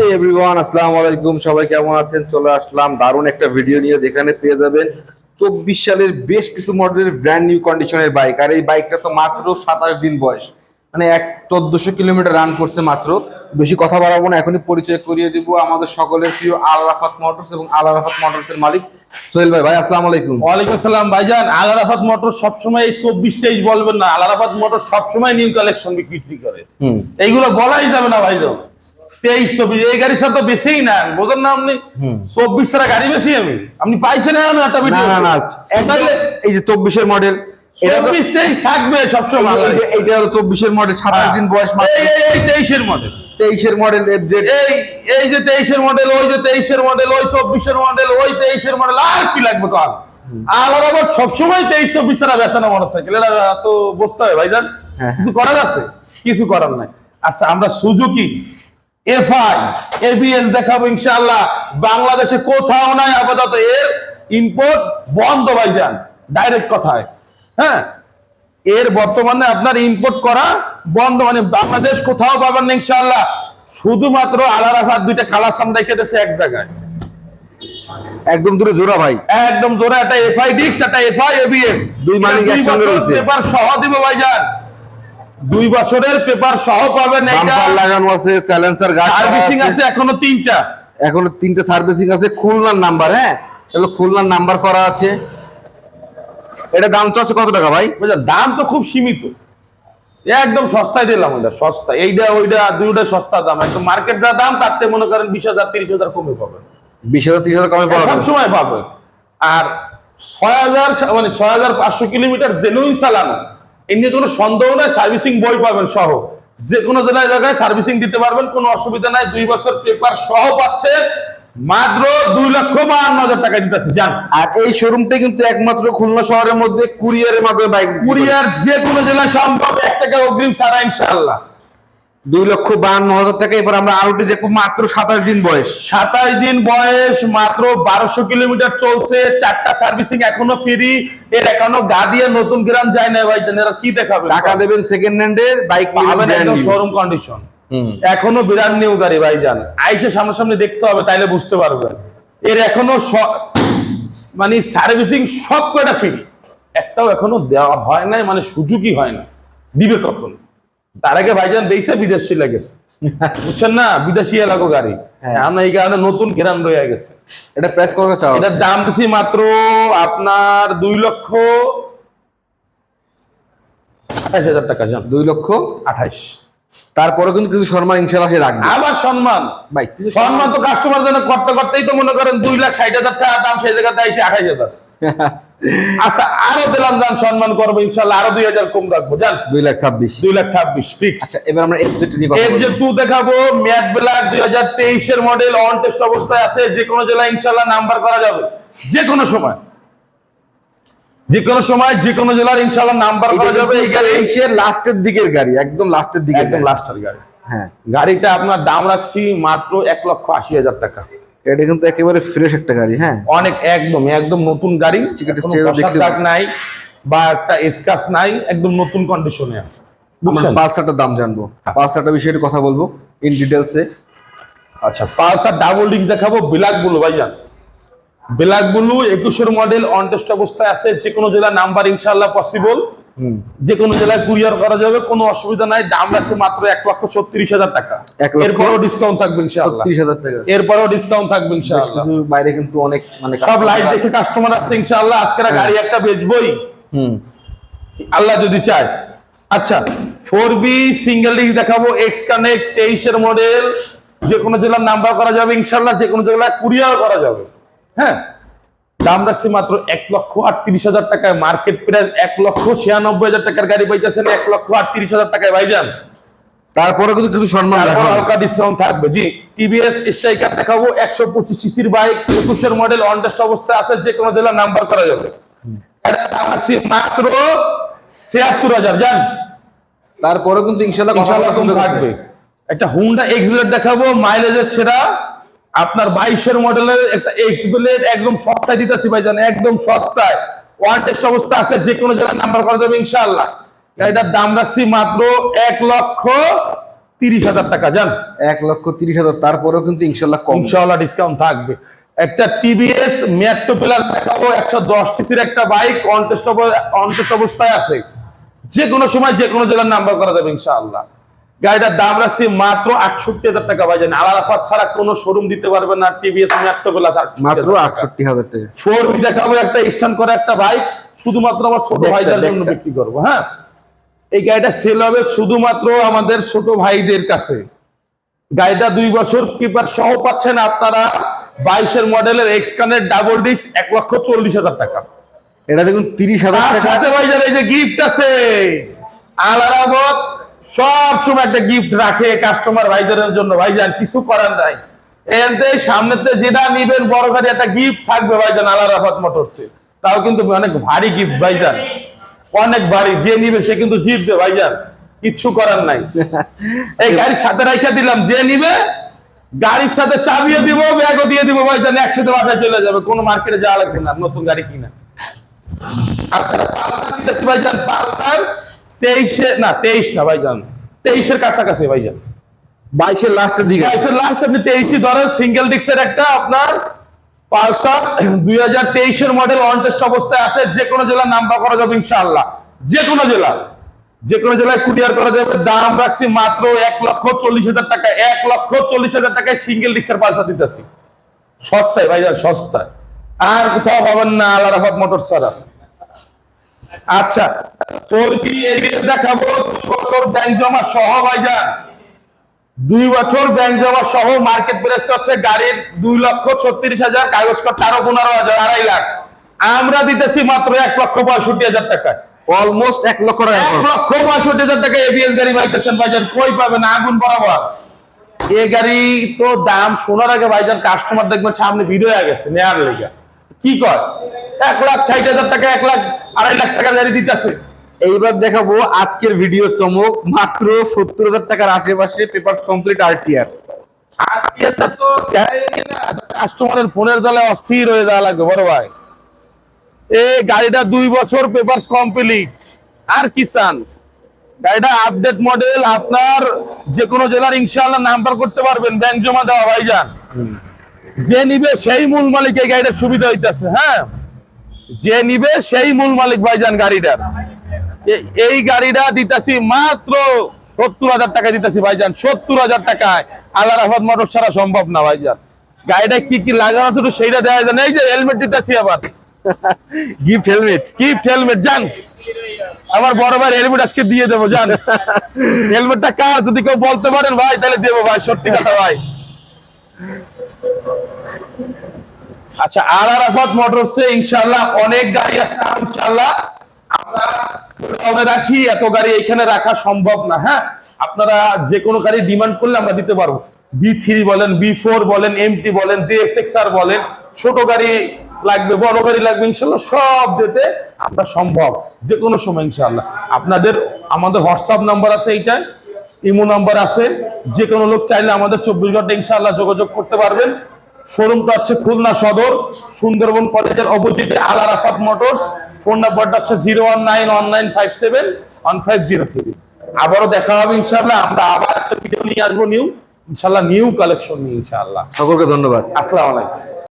এই এভরিওয়ান, আসসালামু আলাইকুম। সবাই কেমন আছেন? চলে আসলাম দারুণ একটা ভিডিও নিয়ে, যেখানে পেয়ে যাবেন 24 সালের বেশ কিছু মডেলের ব্র্যান্ড নিউ কন্ডিশনের বাইক। আর এই বাইকটা তো মাত্র 27 দিন বয়স, মানে 1400 কিলোমিটার রান করছে মাত্র। বেশি কথা বাড়াবো না, এখনই পরিচয় করিয়ে দিব আমাদের সকলের প্রিয় আল আরাফাত মোটরস এবং আল আরাফাত মোটরসের মালিক সোহেল ভাই। ভাই আসসালামু আলাইকুম। ওয়ালাইকুম আসসালাম ভাইজান। আল আরাফাত মোটর সবসময় এই 24-23 বলবেন না, আল আরাফাত মোটর সবসময় নিউ কালেকশন বিক্রি করে। এইগুলো বলাই যাবে না ভাইজান। 23-24 এই গাড়ি স্যার তো বেশিই না, বোঝেন না আপনি? 24 ছাড়া গাড়ি বেশি আপনি পাইছেন না একটা ভিডিও? না না না, এই যে 24 এর মডেল, 24-23 থাকবে সবসময়। এইটা হলো 24 এর মডেল, 27 দিন বয়স মাত্র। এই 23 এর মডেল, 23 এর মডেল এফজেড। এই যে 23 এর মডেল, ওই যে 23 এর মডেল, ওই 24 এর মডেল, ওই 23 এর মডেল, আর কি লাগবে তো? আল আরাফাত সবসময় 23-24 ছাড়া বেচা না মোটরসাইকেল, এটা তো বুঝতে হবে ভাইজান। কিছু করার আছে? কিছু করার নাই। আচ্ছা, আমরা সুজুকি এফআই এবিএস দেখাবো ইনশাআল্লাহ। বাংলাদেশে কোথাও নাই আপাতত, এর ইম্পোর্ট বন্ধ ভাইজান, ডাইরেক্ট কথায়। হ্যাঁ, এর বর্তমানে আপনার ইম্পোর্ট করা বন্ধ, মানে বাংলাদেশ কোথাও পাবেন না ইনশাআল্লাহ। শুধুমাত্র আল আরাফাত দুইটা কালার সামনে রেখে দিয়েছে এক জায়গায়, একদম দূরে জোড়া ভাই, একদম জোড়া। একটা এফআই ডিক্স, একটা এফআই এবিএস, দুই মালিক একসঙ্গে রয়েছে। পেপার সহ দিব ভাইজান, 2 বছরের পেপার সহ পাবেন। বাম্পার লাগানো আছে, সাইলেন্সার গার্ড সার্ভিসিং আছে এখনো 3টা, এখনো 3টা সার্ভিসিং আছে। খুলনার নাম্বার, হ্যাঁ এগুলো খুলনার নাম্বার করা আছে। এটা দাম তো আছে কত টাকা ভাই? দাম তো খুব সীমিত, একদম সস্তায় দিলাম। ওটা সস্তা, এইটা ওইটা দুইটা সস্তা দাম। একদম মার্কেট যা দাম তার থেকে মনে করেন 20,000-30,000 কমে পাবেন, 20,000-30,000 কমে পাবেন সব সময় পাবেন। আর 6,000 মানে 6,500 কিলোমিটার জেনুইন চালানো, এই নিয়ে কোনো সন্দেহ নাই। সার্ভিসিং বই পাবেন সহ, যে কোনো জায়গায় সার্ভিসিং দিতে পারবেন, কোনো অসুবিধা নাই। 2 বছর পেপার সহ পাচ্ছে মাত্র 2,52,000 টাকা দিতেছি জান। আর এই শোরুমটা কিন্তু একমাত্র খুলনা শহরের মধ্যে কুরিয়ারের মাধ্যমে বাইক, কুরিয়ার যে কোনো জেলায় সম্ভব, 1 টাকা অগ্রিম ছাড়া ইনশাআল্লাহ। 2,52,000 টাকা। এবার আমরা আরোটি দেখবো, মাত্র 27 দিন বয়স। 27 দিন বয়স, মাত্র 1200 কিলোমিটার চলছে, 4টা সার্ভিসিং এখনো ফ্রি। এর এখনো গা দিয়ে নতুন গ্রাম যায় না ভাই, এরা কি দেখাবে? টাকা দেবেন সেকেন্ড হ্যান্ডের বাইক, পাবেন একদম শোরুম কন্ডিশন। এখনো বিরাট নিউ গাড়ি ভাইজান, আইসে সামনাসামনি দেখতে হবে, তাইলে বুঝতে পারবেন। এর এখনো মানে সার্ভিসিং সব কয়টা ফ্রি, একটাও এখনো দেওয়া হয় নাই, মানে সুযোগই হয় না, দিবে কখন? তার আগে ভাইজান দেখছে বিদেশ চলে গেছে, বুঝছেন না? বিদেশি এলাকা গাড়ি, আমরা এই কারণে নতুন গ্রাম রয়ে গেছে। এটা প্রাইস কত চাও? এটার দাম দিচ্ছি মাত্র আপনার 2,28,000 টাকা জান। 2,28,000। তারপরে কিন্তু কিছু সম্মান ইনশাআল্লাহ সে রাখবে। আবার সম্মান ভাই, কিছু সম্মান তো কাস্টমার জন্য করতে করতেই তো মনে করেন 2,60,000 টাকা দাম, সেই জায়গাতে আইছে 28,000। আচ্ছা, আরো দিলাম জান, সম্মান করবো ইনশাআল্লাহ, আরো 2,000 কম রাখবো জান, 2,26,000 ফিক্স। আচ্ছা, এবার আমরা এফজেড নিয়ে কথা বলবো। এফজেড 2 দেখাবো, ম্যাট ব্ল্যাক, 2023 এর মডেল, অন টেস্ট অবস্থায় আছে। যে কোনো জেলায় ইনশাআল্লাহ নাম্বার করা যাবে, যে কোনো সময়, যে কোনো সময়, যে কোনো জেলার ইনশাআল্লাহ নাম্বার করা যাবে। এই গাড়ি এর লাস্টের দিকের গাড়ি, একদম লাস্টের দিকে, একদম লাস্টের গাড়ি। হ্যাঁ, গাড়িটা আপনার দাম রাখছি মাত্র 1,80,000 টাকা। এটা কিন্তু একেবারে ফ্রেশ একটা গাড়ি। হ্যাঁ, অনেক একদম নতুন গাড়ি, দাগ নাই বা একটা স্ক্র্যাচ নাই, একদম নতুন কন্ডিশনে আছে। আমরা পালসারটার দাম জানবো, পালসারটার বিষয়ে কথা বলবো ইন ডিটেইলসে। আচ্ছা, পালসার ডাবল ডিস্ক দেখাবো, ব্ল্যাক ব্লু ভাইজান, ব্ল্যাক ব্লু 21 এর মডেল, অন টেস্ট অবস্থায় আছে। যে কোনো জেলা নাম্বার ইনশাআল্লাহ পসিবল, যে কোনো জেলায় কুরিয়ার করা যাবে, কোনো অসুবিধা নাই। দাম রাখছে মাত্র 1,36,000 টাকা। এরপরও ডিসকাউন্ট থাকবে ইনশাআল্লাহ, 30,000 টাকা। এরপরও ডিসকাউন্ট থাকবে ইনশাআল্লাহ। বাইরে কিন্তু অনেক মানে সব লাইট দেখে কাস্টমার আসছে ইনশাআল্লাহ। আজকে গাড়ি একটা বেচবই আল্লাহ যদি চায়। আচ্ছা, 4B সিঙ্গেল ডিস্ক দেখাবো, এক্স কানেক্ট 23 এর মডেল। যে কোনো জেলার নাম্বার করা যাবে ইনশাআল্লাহ, যে কোনো জেলায় কুরিয়ার করা যাবে। হ্যাঁ, দাম রাখছি মাত্র 1,38,000 টাকায়। মার্কেট প্রাইস 1,96,000 টাকার গাড়ি পাইতেছেন 1,38,000 টাকায় ভাইজান। তারপরে কিন্তু কিছু সম্মান হালকা ডিসকাউন্ট থাকবে। জি, টিভিএস স্ট্রাইকার দেখাবো, 125 সিসির বাইক, 21 এর মডেল, অন টেস্ট অবস্থায় আছে। যে কোনো জেলার নাম্বার করা যাবে। এটা দাম রাখছি মাত্র 76,000 জান। তারপরে কিন্তু ইনশাআল্লাহ কম থাকবে। একটা হুন্ডা এক্সব্লেড দেখাবো, মাইলেজের সেরা, আপনার 22 এর মডেলের একটা এক্সব্লেড, একদম সস্তায় দিতেছি ভাইজান, একদম সস্তায়, ওয়ান টেস্ট অবস্থা আছে। যে কোনো জায়গায় নাম্বার করা যাবে ইনশাআল্লাহ। এটার দাম রাখছি মাত্র 30,000 টাকা যান। 1,30,000, তারপরেও কিন্তু ইনশাল্লাহ কম। ইনশাআল্লাহ ডিসকাউন্ট থাকবে। একটা টিভিএস মেট্রো প্লাস দেখাবো, 110 সিসির একটা বাইক, অনটেস্ট অবস্থায় আছে, যে কোনো সময় যে কোনো জেলার নাম্বার করা যাবে ইনশাআল্লাহ। গাড়িটার দাম রাখছি মাত্র 68,000 টাকা ভাইজান। আলারাফাত ছাড়া কোনো শোরুম দিতে পারবে না টিভিএস মেট্রো প্লাস মাত্র 68,000 টাকা। 4B দেখাবো, একটা স্ট্যান্ড করা একটা বাইক, শুধুমাত্র আমার ছোট ভাইদের জন্য বিক্রি করবো। হ্যাঁ, এই গাড়িটা সেল হবে শুধুমাত্র আমাদের ছোট ভাইদের কাছে। গাড়িটা 2 বছর পেপার সহ পাচ্ছেন আপনারা। 22-এর মডেলের এক্সকানের ডাবল ডিস্ক, 1,40,000 টাকা। এটা দেখুন 30,000 টাকা। সাথে ভাইজান এই যে গিফট আছে, আলারাবত সব সময় একটা গিফট রাখে কাস্টমার ভাইদের জন্য। ভাইজান কিছু করার নাই, এতে সামনেতে যেটা নিবেন বড় গাড়ি একটা গিফট থাকবে ভাইজান আলারাফাত মোটরসে। তাও কিন্তু অনেক ভারী গিফট ভাইজান, অনেক ভারী। যে নিবে সে কিন্তু জিতবে ভাইজান, কিচ্ছু করার নাই। এই গাড়ির সাথে রাইখা দিলাম, যে নিবে গাড়ির সাথে চাবিও দিব, ব্যাগও দিয়ে দিব ভাইজান, একসাথে বাসায় চলে যাবে, কোনো মার্কেটে যাওয়া লাগবে না নতুন গাড়ি কিনা। আচ্ছা, ভাইজান পালসার 23 না ভাইজান, 23-এর কাছাকাছি ভাইজান, 22-এর লাস্টের দিকে। 22-এর লাস্ট, আপনি 23 ধরেন। সিঙ্গেল ডিস্কের একটা আপনার পালসার 2023-এর মডেল, অনটেস্ট অবস্থায় আছে, যে কোনো জেলার নাম্বার করা যাবে ইনশাআল্লাহ। যে কোনো জেলায় কুরিয়ার করা যাবে। দাম রাখছি মাত্র 1,40,000 টাকা। 1,40,000 টাকায় সিঙ্গেল ডিস্কের পালসার দিতেছি, সস্তায় ভাইজান, সস্তায়। আর কোথাও পাবেন না আলারাফাত মোটর ছাড়া। আচ্ছা, 4B দেখাবো, 2 বছর ব্যাংক জমা সহ ভাইজান। 2 বছর ব্যাংক জমা সহ মার্কেট প্রাইস হচ্ছে গাড়ির 2,36,000, কাগজ কর 15,000, 2.5 লাখ। আমরা দিতেছি মাত্র 1,65,000 টাকা। অলমোস্ট 1 লক্ষ টাকা। 1,65,000 টাকা এবিএস গাড়ি পাইতেছেন ভাইজান, কই পাবেন? আগুন বরাবর। এই গাড়ি তো দাম শোনার আগে ভাইজান কাস্টমার দেখবেন সামনে ভিডিও হয়ে গেছে নেয়ার লেগে, কি কয় 1,60,000 টাকা, 1,00,000 2.5 লাখ টাকার গাড়ি দিতেছে। এইবার দেখাবো আজকের ভিডিও চমক, মাত্র 70,000 টাকার আশেপাশে, পেপার কমপ্লিট আরটিআর। আরটিআরটা তো কাস্টমারের ফোনের জ্বালা অস্থির হয়ে যাওয়া লাগবে বড় ভাই। এই গাড়িটা 2 বছর পেপারস কমপ্লিট, আর কি চান? গাড়িটা আপডেট মডেল, আপনার যে কোনো জেলার ইনশাআল্লাহ নাম্বার করতে পারবেন, ব্যাংক জমা দেওয়া ভাইজান। যে নিবে সেই মূল মালিক, এই গাড়িটার সুবিধা হইতাছে। হ্যাঁ, যে নিবে সেই মূল মালিক ভাইজান গাড়িটার। এই গাড়িটা দিতেছি মাত্র 70,000 টাকা দিতেছি ভাইজান, 70,000 টাকায়। আলারাফাত মোটর ছাড়া সম্ভব না ভাইজান। গাড়িটা কি কি লাগানো ছিল সেইটা দেওয়া যায় না। এই যে হেলমেট দিতেছি আবার, গিফট হেলমেট যান, আমার বড় ভাই হেলমেট আজকে দিয়ে দেবো যান। হেলমেটটা কার যদি কেউ বলতে পারেন ভাই, তাহলে দেবো ভাই, সত্যি কথা ভাই। আচ্ছা, আলারাফাত মোটরসে ইনশাআল্লাহ অনেক গাড়ি আছে ইনশাআল্লাহ। আমরা রাখি, এত গাড়ি এখানে রাখা সম্ভব না। হ্যাঁ, আপনারা যে কোনো গাড়ি ডিমান্ড করলে আমরা দিতে পারবো। B3 বলেন, B4 বলেন, MT বলেন, JSXR বলেন, ছোট গাড়ি লাগবে, বড় গাড়ি লাগবে, ইনশাআল্লাহ সব দিতে আমরা সম্ভব, যে কোনো সময় ইনশাআল্লাহ। আপনাদের আমাদের হোয়াটসঅ্যাপ নাম্বার আছে, এইটা ইমো নাম্বার আছে, যে কোনো লোক চাইলে আমাদের 24 ঘন্টা ইনশাআল্লাহ যোগাযোগ করতে পারবেন। শোরুমটা হচ্ছে খুলনা সদর, সুন্দরবন কলেজের অপোজিটে আলারাফাত মোটরস। ফোন নাম্বারটা হচ্ছে 01919571503। আবারও দেখা হবে ইনশাআল্লাহ। আমরা আবার একটা ভিডিও নিয়ে আসবো, নিউ ইনশাআল্লাহ, নিউ কালেকশন নিয়ে ইনশাআল্লাহ। সকলকে ধন্যবাদ। আসসালামু আলাইকুম।